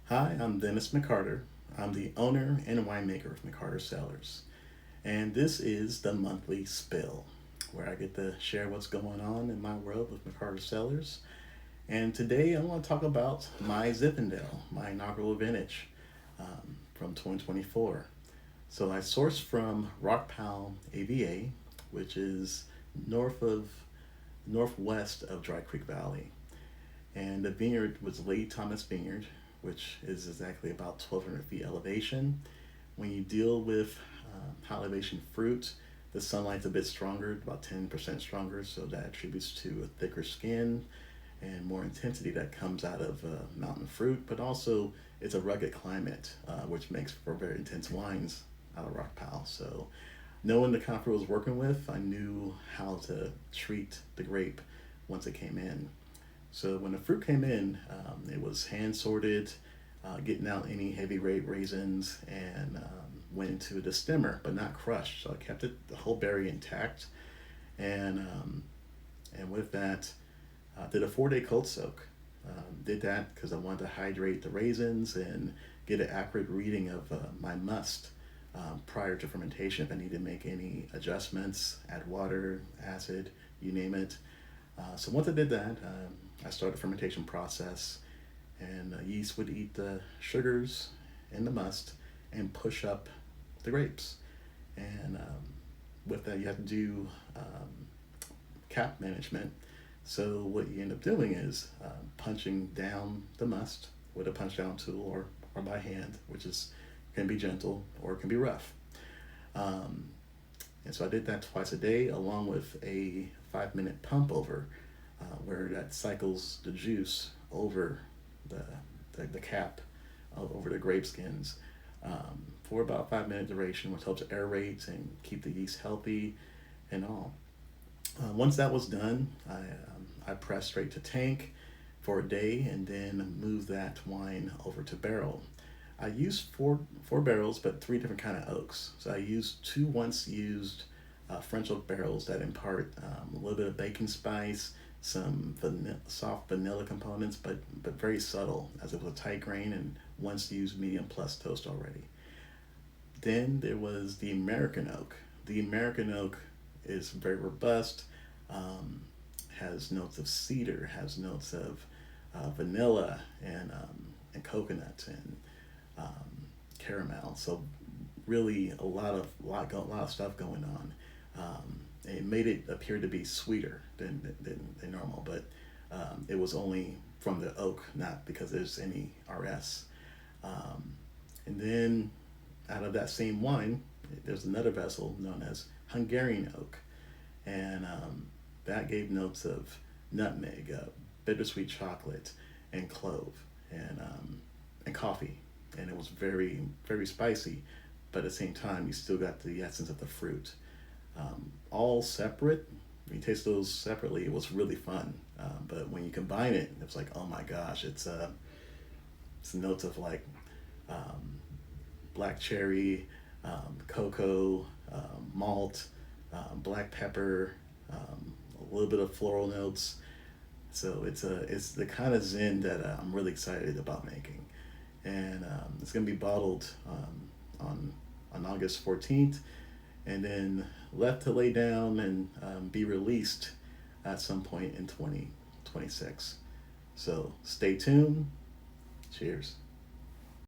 Hi, I'm Dennis McCarter. I'm the owner and winemaker of McCarter Cellars. And this is the monthly spill, where I get to share what's going on in my world with McCarter Cellars. And today I want to talk about my Zippendale, my inaugural vintage from 2024. So I sourced from Rockpile AVA, which is north of northwest of Dry Creek Valley. And the vineyard was Lady Thomas Vineyard, which is exactly about 1,200 feet elevation. When you deal with high elevation fruit, the sunlight's a bit stronger, about 10% stronger, so that attributes to a thicker skin and more intensity that comes out of mountain fruit. But also, it's a rugged climate, which makes for very intense wines out of rock pile. So, knowing the kind of fruit I was working with, I knew how to treat the grape once it came in. So when the fruit came in, it was hand sorted, getting out any heavy raisins, and went into the stemmer, but not crushed. So I kept the whole berry intact, and with that, did a 4 day cold soak. Did that because I wanted to hydrate the raisins and get an accurate reading of my must prior to fermentation. If I need to make any adjustments, add water, acid, you name it. So once I did that, I started the fermentation process, and yeast would eat the sugars and the must and push up the grapes. And with that, you have to do cap management. So what you end up doing is punching down the must with a punch down tool or by hand, which is can be gentle or it can be rough. Um, and so I did that twice a day, along with a 5 minute pump over, where that cycles the juice over the, the cap over the grape skins for about 5 minute duration, which helps aerate and keep the yeast healthy and all. Once that was done, I pressed straight to tank for a day and then moved that wine over to barrel. I used four barrels, but three different kind of oaks. So I used two once used French oak barrels that impart a little bit of baking spice, some soft vanilla components, but very subtle, as it was a tight grain and once used medium plus toast already. Then there was the American oak. The American oak is very robust, um, has notes of cedar, has notes of vanilla and coconut and caramel. So really a lot of stuff going on. It made it appear to be sweeter than normal, but it was only from the oak, not because there's any RS. Um, and then out of that same wine, there's another vessel known as Hungarian oak, and that gave notes of nutmeg, bittersweet chocolate, and clove, and coffee, and it was very spicy, but at the same time you still got the essence of the fruit. All separate. When you taste those separately, it was really fun. But when you combine it, it's like, oh my gosh, it's notes of like um, black cherry, cocoa, malt, black pepper, a little bit of floral notes. So it's the kind of zin that I'm really excited about making, and it's gonna be bottled on August 14th, and then left to lay down and be released at some point in 2026. So stay tuned. Cheers.